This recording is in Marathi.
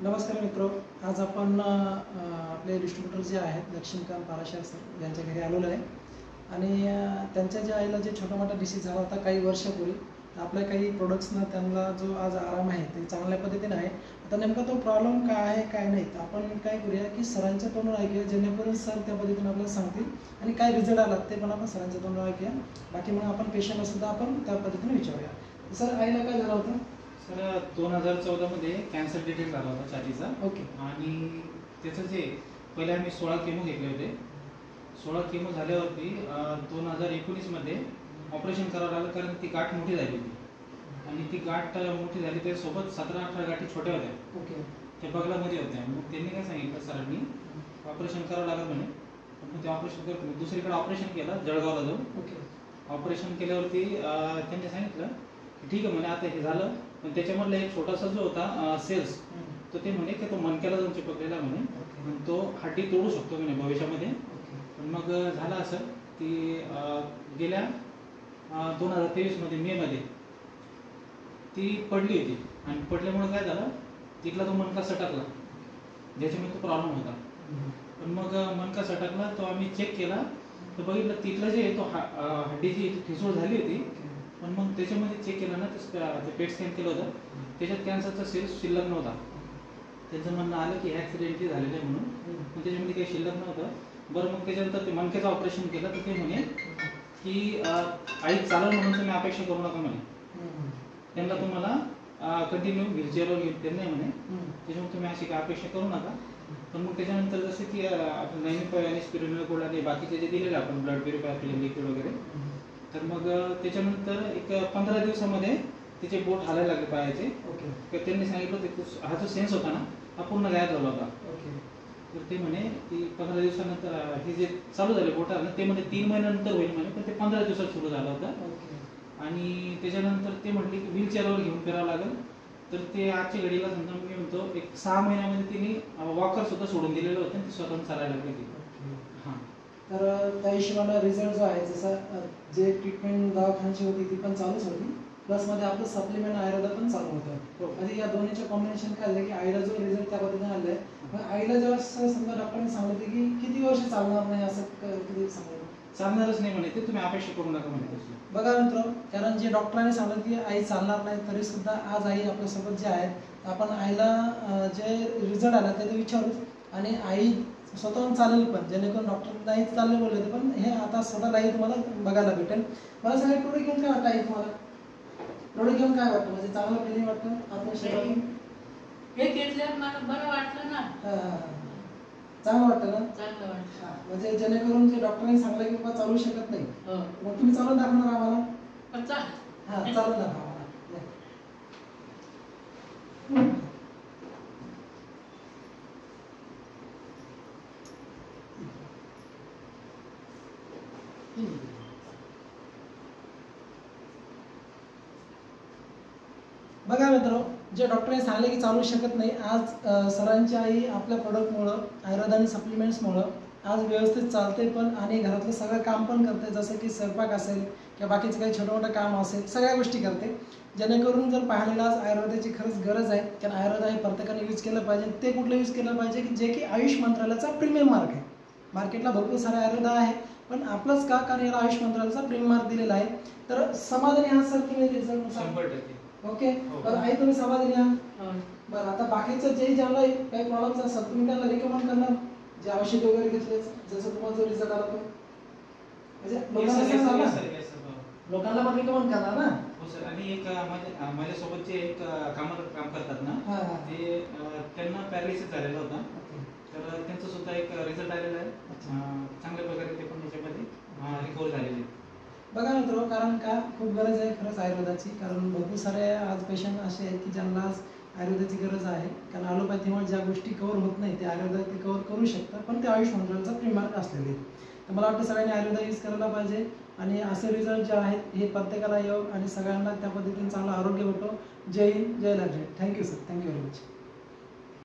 नमस्कार मित्रो, आज आपण आपले डिस्ट्रीब्युटर जे आहेत लक्ष्मीकांत पाराशर सर यांच्या घरी आलेलो आहे आणि त्यांच्या ज्या आईला जे छोटा मोठा डिसीज झाला होता काही वर्षापूर्वी, आपल्या काही प्रोडक्ट्सनं त्यांना जो आज आराम आहे ते चांगल्या पद्धतीने आहे. आता नेमका तो प्रॉब्लेम काय आहे काय नाही, तर आपण काय करूया की सरांच्या तोंडून ऐकूया, जेणेकरून सर त्या पद्धतीने आपल्याला सांगतील आणि काय रिझल्ट आला ते पण आपण सरांच्या तोंडून ऐकूया. बाकी मग आपण पेशंटला सुद्धा आपण त्या पद्धतीने विचारूया. सर, आईला काय झालं होतं? सर 2014 मध्ये कॅन्सर डिटेक्ट झाला होता छातीचा. ओके. आणि त्याचं जे पहिले आम्ही 16 केमो घेतले होते. 16 केमो झाल्यावरती 2019 मध्ये ऑपरेशन करावं लागलं, कारण ती गाठ मोठी झाली होती आणि ती गाठ मोठी झाली त्यासोबत 17-18 गाठी छोट्या होत्या. ओके. त्या बगलामध्ये होत्या. मग त्यांनी काय सांगितलं सरांनी, ऑपरेशन करावं लागलं म्हणे. मग ते ऑपरेशन करतो दुसरीकडे ऑपरेशन केलं जळगावला जाऊन. ओके. ऑपरेशन केल्यावरती त्यांनी सांगितलं ठीक आहे म्हणे, आता हे झालं, पण त्याच्यामधला एक छोटासा जो होता सेल्स, तो ते म्हणे की तो मणक्याला जाऊन चिपकलेला म्हणे, तो हड्डी तोडू शकतो म्हणे भविष्यामध्ये. पण मग झालं असं की गेल्या 2023 मध्ये मे मध्ये ती पडली होती आणि पडल्यामुळे काय झालं, तिथला तो मणका सटकला, ज्याच्यामुळे तो प्रॉब्लेम होता. पण मग मणका सटकला, तो आम्ही चेक केला तर बघितलं तिथलं जे तो हड्डी जी ठिसूळ झाली होती, पण मग त्याच्यामध्ये चेक केलं ना, ते पेट स्कॅन केलं होतं, त्याच्यात कॅन्सरचा सेल्स शिल्लक नव्हता. त्यांचं म्हणणं आलं की ॲक्सिडेंटली झालेलं आहे म्हणून, पण त्याच्यामध्ये काही शिल्लक नव्हतं. बरं, मग त्याच्यानंतर ते मणक्याचं ऑपरेशन केलं तर ते म्हणे की आई चालेल म्हणून तुम्ही अपेक्षा करू नका म्हणे, त्यांना तुम्हाला कंटिन्यू व्हीलचेअरवर घेऊन ते नाही म्हणे, त्याच्यामुळे तुम्ही अशी काय अपेक्षा करू नका. पण मग त्याच्यानंतर जसं की आपण 95 आणि स्पिरुलिना आणि बाकीचे जे दिलेले आपण ब्लड प्युरिफायर केले लिक्विड वगैरे, तर मग त्याच्यानंतर एक 15 दिवसामध्ये त्याचे बोट हालायला लागले पायाचे. ओके. तर त्यांनी सांगितलं होतं हा जो सेन्स होता ना, हा पूर्ण गायब झाला होता. ओके. तर ते म्हणे की 15 दिवसानंतर हे जे चालू झाले बोट ना, ते म्हणजे 3 महिन्यानंतर होईल म्हणे, पण ते 15 दिवसात सुरू झालं होतं. आणि त्याच्यानंतर ते म्हटले की व्हीलचेअरवर घेऊन फिरावं लागेल. तर ते आजच्या घडीला समजा मी म्हणतो एक 6 महिन्यामध्ये तिने वॉकर सुद्धा सोडून दिलेलं होतं आणि ती स्वतः चालायला लागली. हां. तर त्या हिशोबाने रिझल्ट जो आहे, जसं जे ट्रीटमेंट दवाखान्याची होती ती पण चालूच होती, प्लस मध्ये आपलं सप्लिमेंट आयुर्वेदा पण चालू होतं. म्हणजे या दोन्हीचं कॉम्बिनेशन काय झालं की आईला जो रिझल्ट त्या पद्धतीने आला आहे. मग आईला जेव्हा समजा डॉक्टरांनी सांगितलं की किती वर्ष चालणार नाही, असं कधी सांगितलं? चालणारच नाही म्हणे, ते तुम्ही अपेक्षा करू नका म्हणे. बघा मित्र, कारण जे डॉक्टरांनी सांगितलं की आई चालणार नाही, तरी सुद्धा आज आई आपल्यासोबत जे आहे, आपण आईला जे रिझल्ट आला ते विचारू आणि आई स्वतःहून चालेल पण, जेणेकरून डॉक्टर नाही चालले बोलले होते, पण हे आता स्वतःलाही तुम्हाला बघायला भेटेल. मला सांगा, प्रोडक्ट घेऊन काय वाटतं आई तुम्हाला? प्रोडक्ट घेऊन काय वाटतं, म्हणजे चांगलं फिलिंग वाटतं आत्मविश्वास? हे घेतल्यावर मला बरं वाटलं ना. चांगलं वाटतं ना? चांगलं वाटतं. म्हणजे जेणेकरून जे डॉक्टरांनी सांगितलं की बाबा चालू शकत नाही, मग तुम्ही चालून दाखवणार आम्हाला? चालून दाखवा आम्हाला. बघा मित्र, जे डॉक्टरांनी सांगले की चालू शकत नाही, आज सरांची आई आपल्या प्रोडक्टमुळं, आयुर्वेद आणि सप्लिमेंट्समुळं आज व्यवस्थित चालते पण आणि घरातलं सगळं काम पण करते, जसं की स्वयंपाक असेल किंवा बाकीचं काही छोटं मोठं काम असेल, सगळ्या गोष्टी करते. जेणेकरून जर पाहायला आज आयुर्वेदाची खरंच गरज आहे, कारण आयुर्वेद हे प्रत्येकाने यूज केलं पाहिजे. ते कुठलं यूज केलं पाहिजे की जे की आयुष मंत्रालयाचा प्रीमियम मार्क आहे. मार्केटला भरपूर सारे आयुर्वेद आहे, पण आपलंच का, कारण याला आयुष मंत्रालयाचा प्रीमियम मार्क दिलेला आहे. तर समाधानी आहात सर तुम्ही रिझल्ट? 100%. ओके. बरं आई, तुम्ही समाधानी आहात? बरं, आता बाकीचं जे ज्याला काही प्रॉब्लेम्स असतात तुम्ही त्यांना रिकमेंड करणार, जे औषध वगैरे घेतले, जसं तुम्हाला जो रिझल्ट आला तो, म्हणजे लोकांना पण रिकमेंड करणार ना? हो सर. आणि एक माझ्यासोबत जे एक कामाला काम करतात ना, ते त्यांना पॅरालिसिस झालेला होता, तर त्यांचं सुद्धा एक रिझल्ट आलेला आहे. चांगल्या प्रकारे ते पण त्याच्यामध्ये रिकवर झालेले. बघा मित्र, कारण का खूप गरज आहे खरंच आयुर्वेदाची, कारण भरपूर सारे आज पेशंट असे आहेत की ज्यांना आज आयुर्वेदाची गरज आहे, कारण ॲलोपॅथीमुळे ज्या गोष्टी कव्हर होत नाही ते आयुर्वेदात ते कव्हर करू शकतात, पण ते आयुष मंत्रालयाचा प्रीमियम असलेले. तर मला वाटतं सगळ्यांनी आयुर्वेद यूज करायला पाहिजे आणि असे रिझल्ट जे आहेत हे प्रत्येकाला येऊ आणि सगळ्यांना त्या पद्धतीने चांगलं आरोग्य भेटो. जय हिंद, जय लाजय. Thank you sir, thank you very much.